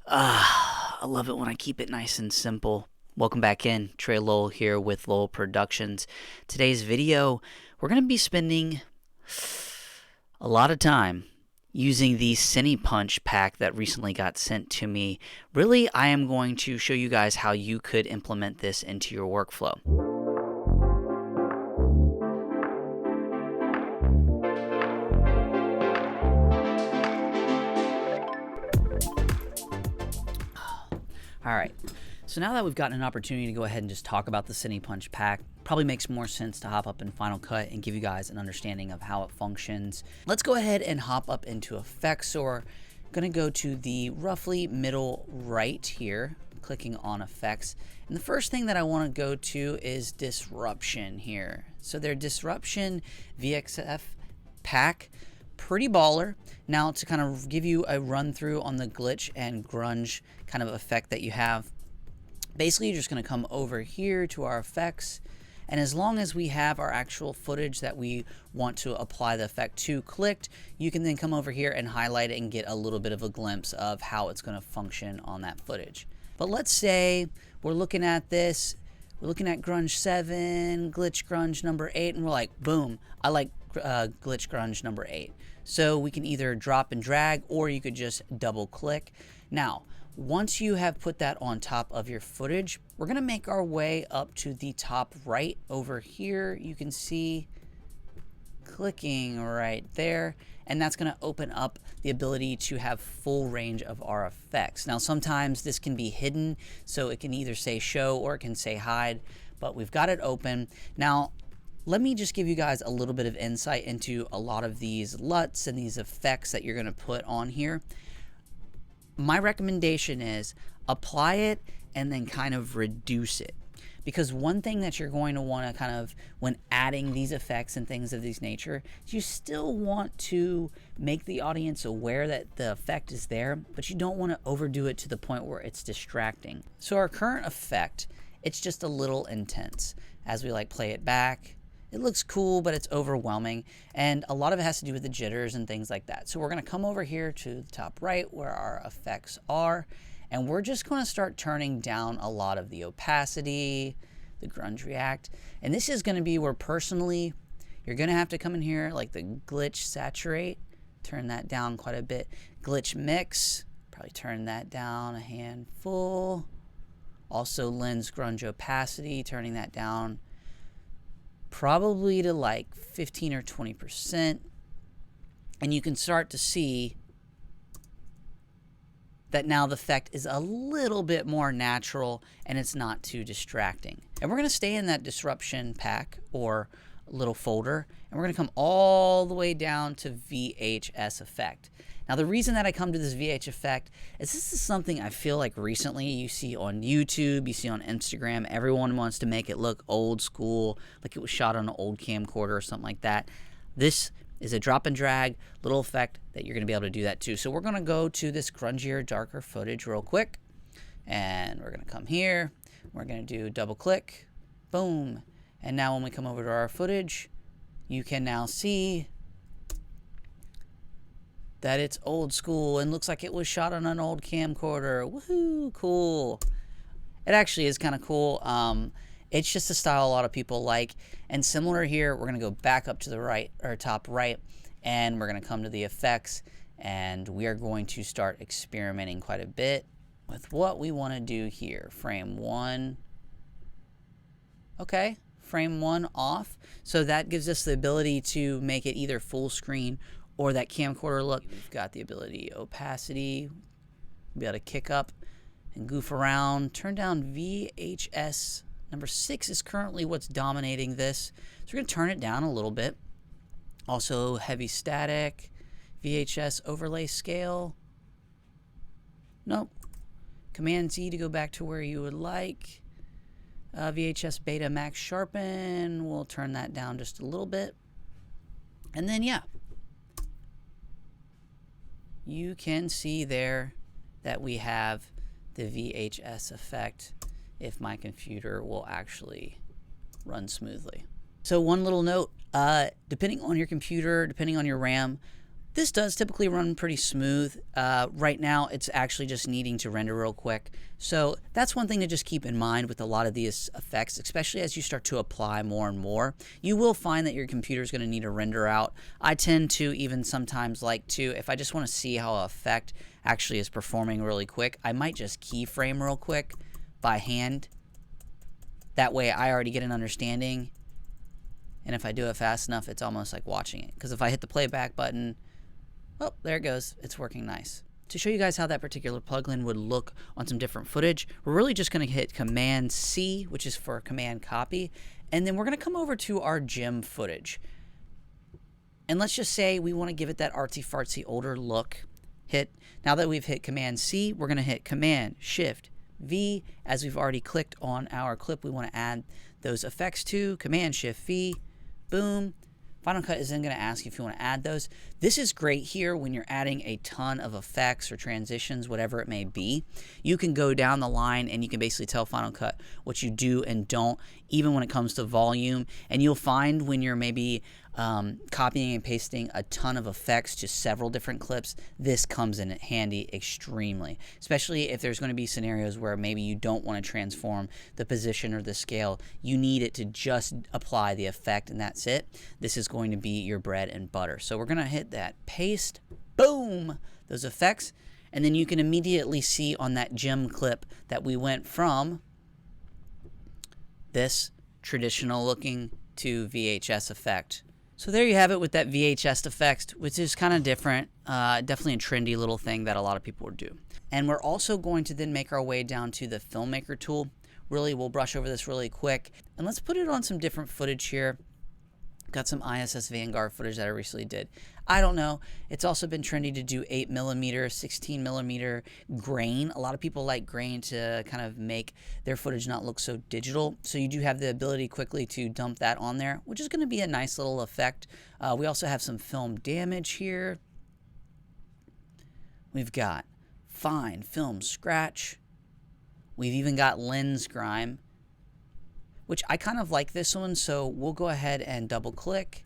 I love it when I keep it nice and simple. Welcome back in. Trey Lowell here with Lowell Productions. Today's video, we're going to be spending a lot of time using the CINEPUNCH pack that recently got sent to me. Really, I am going to show you guys how you could implement this into your workflow. Alright, so now that we've gotten an opportunity to go ahead and just talk about the CINEPUNCH pack, probably makes more sense to hop up in Final Cut and give you guys an understanding of how it functions. Let's go ahead and hop up into effects. So we're going to go to the roughly middle right here, clicking on effects. And the first thing that I want to go to is disruption here. So their disruption VXF pack, pretty baller. Now to kind of give you a run through on the glitch and grunge kind of effect that you have, basically you're just going to come over here to our effects, and as long as we have our actual footage that we want to apply the effect to clicked, you can then come over here and highlight it and get a little bit of a glimpse of how it's going to function on that footage. But let's say we're looking at this, we're looking at grunge 7, glitch grunge number 8, and we're like, boom, I like glitch grunge number 8. So we can either drop and drag, or you could just double click. Now, once you have put that on top of your footage, we're going to make our way up to the top right over here. You can see clicking right there, and that's going to open up the ability to have full range of our effects. Now, sometimes this can be hidden, so it can either say show or it can say hide, but we've got it open. Now, let me just give you guys a little bit of insight into a lot of these LUTs and these effects that you're going to put on here. My recommendation is apply it and then kind of reduce it. Because one thing that you're going to want to kind of, when adding these effects and things of this nature, is you still want to make the audience aware that the effect is there, but you don't want to overdo it to the point where it's distracting. So our current effect, it's just a little intense. As we like play it back, it looks cool, but it's overwhelming, and a lot of it has to do with the jitters and things like that. So we're going to come over here to the top right where our effects are, and we're just going to start turning down a lot of the opacity, the grunge react, and this is going to be where personally you're going to have to come in here, like the glitch saturate, turn that down quite a bit. Glitch mix, probably turn that down a handful. Also lens grunge opacity, turning that down probably to like 15 or 20%, and you can start to see that now the effect is a little bit more natural and it's not too distracting. And we're going to stay in that disruption pack or little folder, and we're going to come all the way down to VHS effect. Now the reason that I come to this VH effect is this is something I feel like recently you see on YouTube, you see on Instagram. Everyone wants to make it look old school, like it was shot on an old camcorder or something like that. This is a drop and drag little effect that you're going to be able to do that too. So we're going to go to this grungier, darker footage real quick, and we're going to come here. We're going to do double click, boom. And now when we come over to our footage, you can now see that it's old school and looks like it was shot on an old camcorder. Woohoo, cool. It actually is kind of cool. It's just a style a lot of people like. And similar here, we're going to go back up to the right, or top right, and we're going to come to the effects, and we are going to start experimenting quite a bit with what we want to do here. Frame 1. Okay. Frame 1 off. So that gives us the ability to make it either full screen or that camcorder look. We've got the ability, opacity, be able to kick up and goof around. Turn down VHS. Number 6 is currently what's dominating this. So we're going to turn it down a little bit. Also heavy static, VHS overlay scale. Nope. Command Z to go back to where you would like. VHS beta max sharpen, we'll turn that down just a little bit. And then yeah, you can see there that we have the VHS effect if my computer will actually run smoothly. So one little note, depending on your computer, depending on your RAM, This does typically run pretty smooth. Right now, it's actually just needing to render real quick. So that's one thing to just keep in mind with a lot of these effects, especially as you start to apply more and more. You will find that your computer is going to need to render out. I tend to even sometimes like to, if I just want to see how an effect actually is performing really quick, I might just keyframe real quick by hand. That way I already get an understanding. And if I do it fast enough, it's almost like watching it. Because if I hit the playback button, oh, there it goes. It's working nice. To show you guys how that particular plugin would look on some different footage, we're really just going to hit Command C, which is for Command Copy, and then we're going to come over to our gym footage. And let's just say we want to give it that artsy-fartsy older look. Now that we've hit Command C, we're going to hit Command Shift V. As we've already clicked on our clip we want to add those effects to, Command Shift V, boom. Final Cut is then going to ask you if you want to add those. This is great here when you're adding a ton of effects or transitions, whatever it may be. You can go down the line and you can basically tell Final Cut what you do and don't, even when it comes to volume. And you'll find when you're maybe copying and pasting a ton of effects to several different clips, this comes in handy extremely, especially if there's going to be scenarios where maybe you don't want to transform the position or the scale. You need it to just apply the effect and that's it. This is going to be your bread and butter. So we're going to hit that paste, boom, those effects, and then you can immediately see on that gym clip that we went from this traditional looking to VHS effect. So there you have it with that VHS effect, which is kind of different, definitely a trendy little thing that a lot of people would do. And we're also going to then make our way down to the Filmaker tool. Really, we'll brush over this really quick. And let's put it on some different footage here. Got some ISS Vanguard footage that I recently did. I don't know. It's also been trendy to do 8mm, 16mm grain. A lot of people like grain to kind of make their footage not look so digital. So you do have the ability quickly to dump that on there, which is going to be a nice little effect. We also have some film damage here. We've got fine film scratch. We've even got lens grime, which I kind of like this one, so we'll go ahead and double click,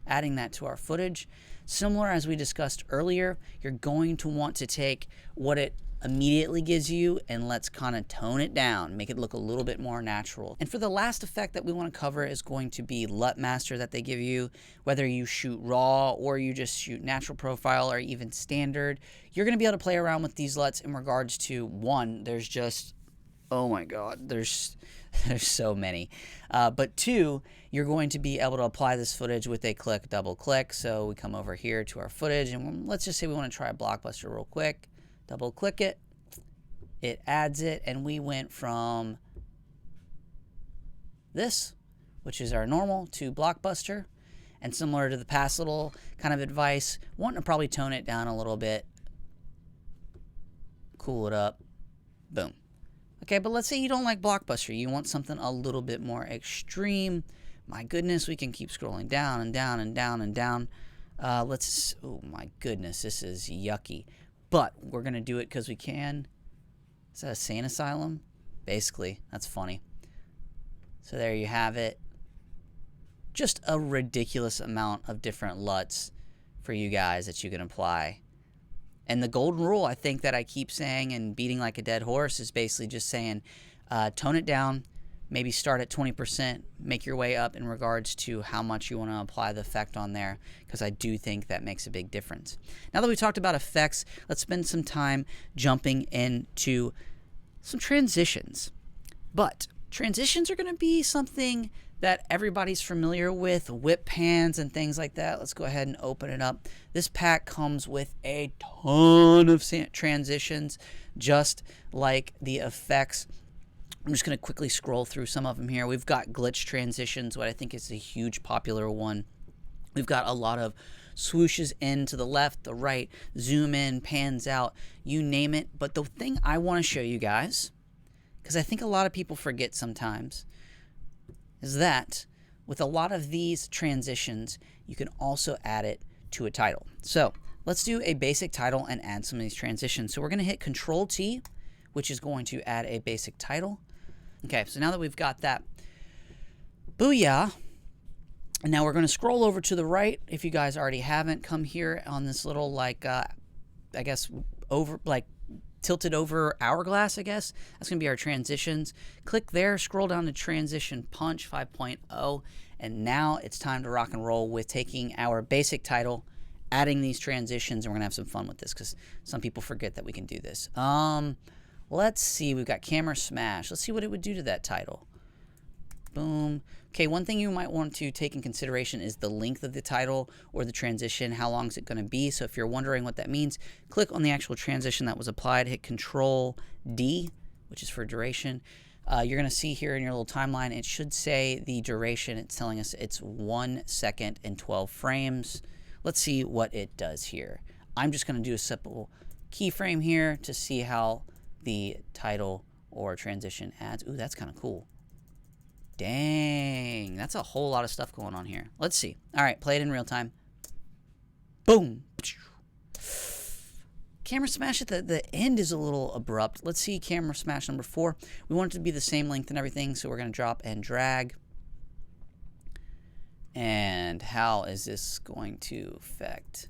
adding that to our footage. Similar as we discussed earlier, you're going to want to take what it immediately gives you and let's kind of tone it down, make it look a little bit more natural. And for the last effect that we want to cover is going to be Lutmaster that they give you. Whether you shoot raw or you just shoot natural profile or even standard, you're going to be able to play around with these LUTs in regards to, one, there's just, oh my god, there's so many. But two, you're going to be able to apply this footage with a click, double click. So we come over here to our footage and let's just say we want to try a blockbuster real quick. Double click it, it adds it, and we went from this, which is our normal, to blockbuster. And similar to the past little kind of advice, wanting to probably tone it down a little bit, cool it up, boom. Okay, but let's say you don't like blockbuster, you want something a little bit more extreme. My goodness, we can keep scrolling down and down and down and down. Oh my goodness, this is yucky. But we're going to do it because we can. Is that a sane asylum? Basically, that's funny. So there you have it. Just a ridiculous amount of different LUTs for you guys that you can apply. And the golden rule, I think, that I keep saying and beating like a dead horse is basically just saying, tone it down, maybe start at 20%, make your way up in regards to how much you want to apply the effect on there, because I do think that makes a big difference. Now that we talked about effects, let's spend some time jumping into some transitions. But transitions are going to be something that everybody's familiar with, whip pans and things like that. Let's go ahead and open it up. This pack comes with a ton of transitions, just like the effects. I'm just going to quickly scroll through some of them here. We've got glitch transitions, what I think is a huge popular one. We've got a lot of swooshes in to the left, the right, zoom in, pans out, you name it. But the thing I want to show you guys, because I think a lot of people forget sometimes, is that with a lot of these transitions, you can also add it to a title. So let's do a basic title and add some of these transitions. So we're going to hit Control T, which is going to add a basic title. Okay, so now that we've got that, booyah, And now we're going to scroll over to the right. If you guys already haven't, come here on this little, like, I guess, over, like, tilted over hourglass, I guess. That's going to be our transitions. Click there, scroll down to Transition Punch 5.0, and now it's time to rock and roll with taking our basic title, adding these transitions, and we're going to have some fun with this because some people forget that we can do this. Let's see. We've got Camera Smash. Let's see what it would do to that title. Boom. Okay, one thing you might want to take in consideration is the length of the title or the transition. How long is it going to be? So if you're wondering what that means, click on the actual transition that was applied, hit Control D, which is for duration. You're going to see here in your little timeline, it should say the duration. It's telling us it's 1 second and 12 frames. Let's see what it does here. I'm just going to do a simple keyframe here to see how the title or transition adds. Ooh, that's kind of cool. Dang, that's a whole lot of stuff going on here. Let's see. All right, play it in real time. Boom. Camera smash at the end is a little abrupt. Let's see camera smash number 4. We want it to be the same length and everything, so we're going to drop and drag. And how is this going to affect?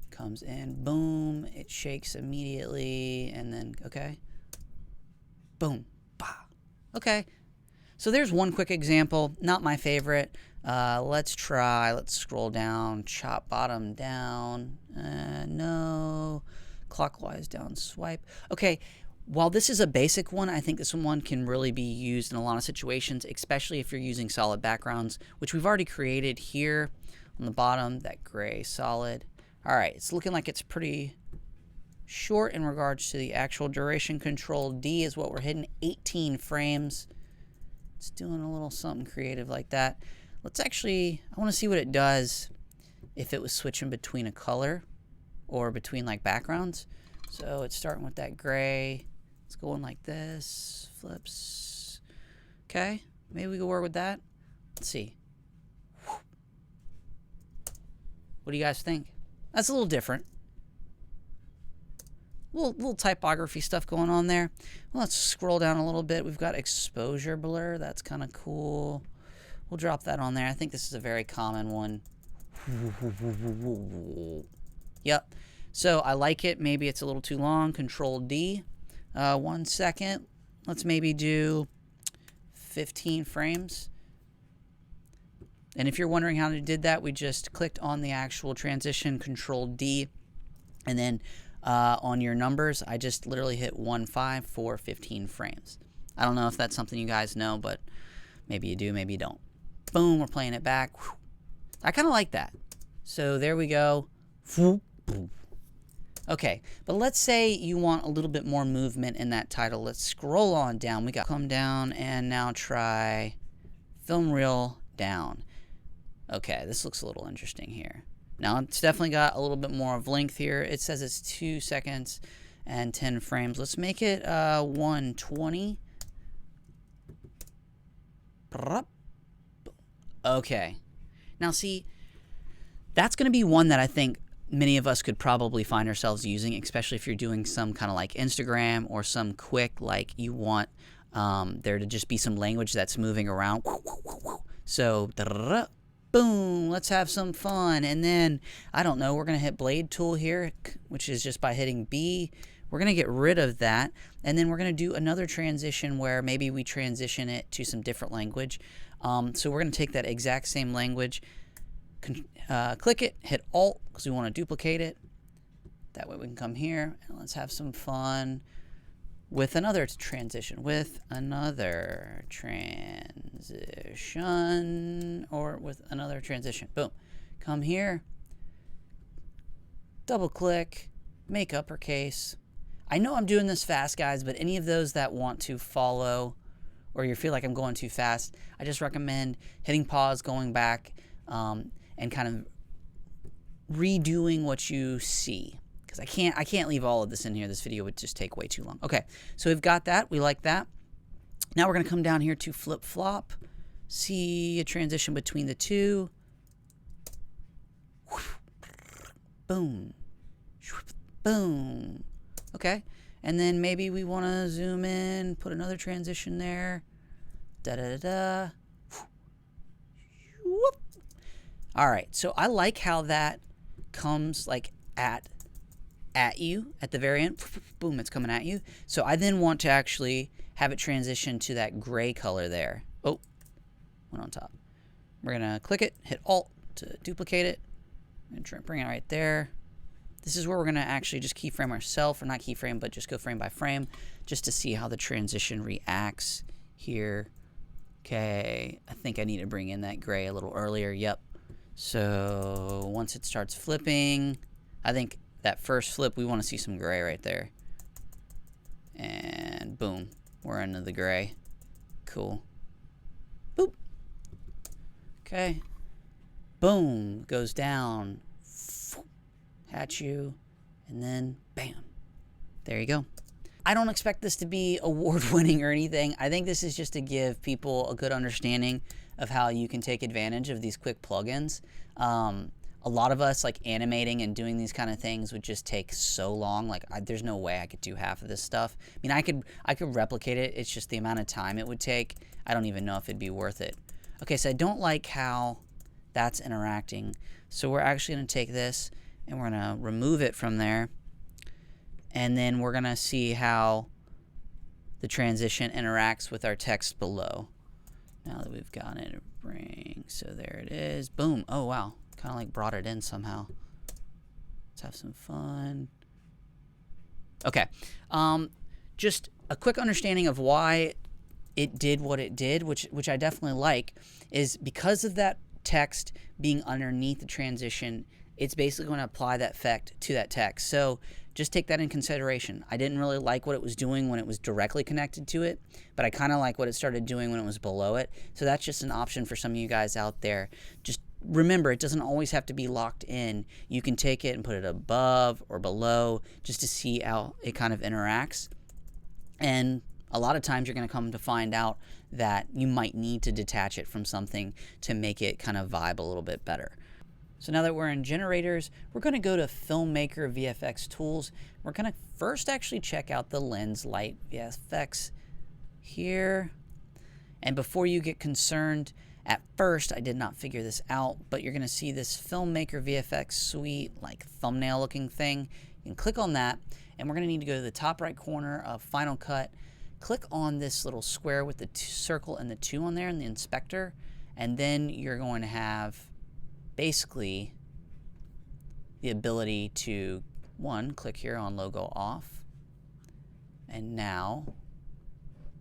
Comes in, boom, it shakes immediately, and then, okay. Boom. Bah. Okay. So there's one quick example, not my favorite. Let's scroll down, chop bottom down, no, clockwise down swipe. Okay, while this is a basic one, I think this one can really be used in a lot of situations, especially if you're using solid backgrounds, which we've already created here on the bottom, that gray solid. All right, it's looking like it's pretty short in regards to the actual duration. Control D is what we're hitting, 18 frames. It's doing a little something creative like that. Let's actually, I want to see what it does if it was switching between a color or between like backgrounds. So it's starting with that gray. It's going like this, flips. Okay, maybe we can work with that. Let's see. What do you guys think? That's a little different. Little typography stuff going on there. Well, let's scroll down a little bit. We've got exposure blur. That's kind of cool. We'll drop that on there. I think this is a very common one. Yep. So I like it. Maybe it's a little too long. Control D. 1 second. Let's maybe do 15 frames. And if you're wondering how I did that, we just clicked on the actual transition, Control D, and then on your numbers, I just literally hit 1, 5 for 15 frames. I don't know if that's something you guys know, but maybe you do, maybe you don't. Boom, we're playing it back. I kind of like that. So there we go. Okay, but let's say you want a little bit more movement in that title. Let's scroll on down. We got come down and now try film reel down. Okay, this looks a little interesting here. Now, it's definitely got a little bit more of length here. It says it's 2 seconds and 10 frames. Let's make it 120. Okay. Now, see, that's going to be one that I think many of us could probably find ourselves using, especially if you're doing some kind of like Instagram or some quick, like you want there to just be some language that's moving around. So, boom, let's have some fun. And then, I don't know, we're going to hit blade tool here, which is just by hitting B. We're going to get rid of that. And then we're going to do another transition where maybe we transition it to some different language. So we're going to take that exact same language, click it, hit Alt, because we want to duplicate it. That way we can come here and let's have some fun with another transition, or with another transition. Boom. Come here, double click, make uppercase. I know I'm doing this fast, guys, but any of those that want to follow or you feel like I'm going too fast, I just recommend hitting pause, going back, and kind of redoing what you see. Because I can't leave all of this in here. This video would just take way too long. Okay, so we've got that. We like that. Now we're going to come down here to flip flop. See a transition between the two. Boom. Boom. Okay, and then maybe we want to zoom in, put another transition there. Da da da da. Whoop. All right, so I like how that comes like at you at the very end. Boom, it's coming at you. So I then want to actually have it transition to that gray color there. Oh, went on top. We're gonna click it, hit Alt to duplicate it, and bring it right there. This is where we're gonna actually just keyframe ourselves, or not keyframe, but just go frame by frame, just to see how the transition reacts here. Okay, I think I need to bring in that gray a little earlier. Yep. So once it starts flipping, I think that first flip, we want to see some gray right there. And boom, we're into the gray. Cool. Boop. Okay. Boom, goes down. At you. And then bam. There you go. I don't expect this to be award-winning or anything. I think this is just to give people a good understanding of how you can take advantage of these quick plugins. A lot of us, like, animating and doing these kind of things would just take so long. Like, there's no way I could do half of this stuff. I mean, I could replicate it. It's just the amount of time it would take. I don't even know if it'd be worth it. Okay, so I don't like how that's interacting. So we're actually going to take this and we're going to remove it from there. And then we're going to see how the transition interacts with our text below. Now that we've got it, bring, so there it is. Boom. Oh, wow. Kind of like brought it in somehow. Let's have some fun. Okay. Just a quick understanding of why it did what it did, which I definitely like, is because of that text being underneath the transition, it's basically going to apply that effect to that text. So just take that in consideration. I didn't really like what it was doing when it was directly connected to it, but I kind of like what it started doing when it was below it. So that's just an option for some of you guys out there. Just remember, it doesn't always have to be locked in. You can take it and put it above or below just to see how it kind of interacts. And a lot of times you're going to come to find out that you might need to detach it from something to make it kind of vibe a little bit better. So now that we're in generators, we're going to go to Filmaker VFX tools. We're going to first actually check out the lens light VFX here. And before you get concerned, at first I did not figure this out, but you're going to see this Filmaker VFX suite, like thumbnail looking thing. You can click on that, and we're going to need to go to the top right corner of Final Cut. Click on this little square with the circle and the 2 on there in the inspector, and then you're going to have basically the ability to, click here on logo off, and now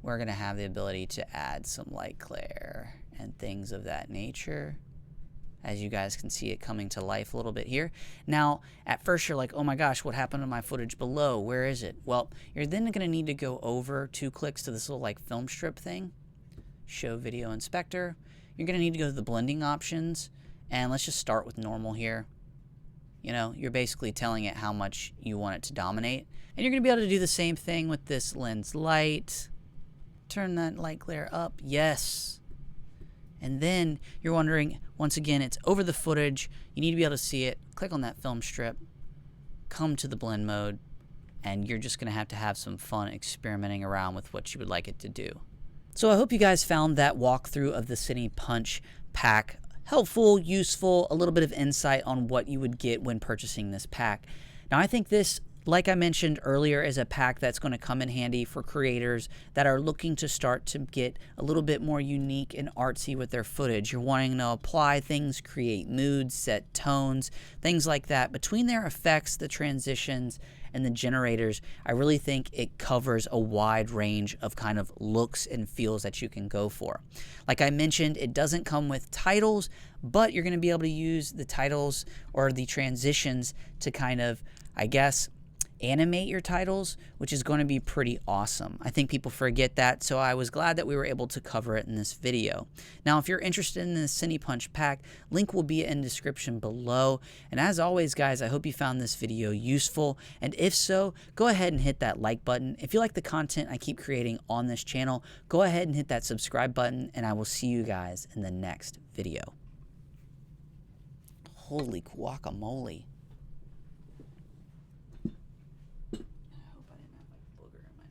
we're going to have the ability to add some light glare and things of that nature. As you guys can see it coming to life a little bit here. Now, at first you're like, oh my gosh, what happened to my footage below? Where is it? Well, you're then going to need to go over 2 clicks to this little like film strip thing. Show video inspector. You're going to need to go to the blending options. And let's just start with normal here. You know, you're basically telling it how much you want it to dominate. And you're going to be able to do the same thing with this lens light. Turn that light glare up. Yes. And then you're wondering, once again, it's over the footage. You need to be able to see it. Click on that film strip. Come to the blend mode. And you're just going to have some fun experimenting around with what you would like it to do. So I hope you guys found that walkthrough of the CINEPUNCH pack helpful, useful, a little bit of insight on what you would get when purchasing this pack. Now, I think this, like I mentioned earlier, is a pack that's going to come in handy for creators that are looking to start to get a little bit more unique and artsy with their footage. You're wanting to apply things, create moods, set tones, things like that. Between their effects, the transitions, and the generators, I really think it covers a wide range of kind of looks and feels that you can go for. Like I mentioned, it doesn't come with titles, but you're going to be able to use the titles or the transitions to kind of, I guess, animate your titles, which is going to be pretty awesome. I think people forget that, so I was glad that we were able to cover it in this video. Now, if you're interested in the CINEPUNCH pack, link will be in the description below. And as always, guys, I hope you found this video useful. And if so, go ahead and hit that like button. If you like the content I keep creating on this channel, go ahead and hit that subscribe button, and I will see you guys in the next video. Holy guacamole.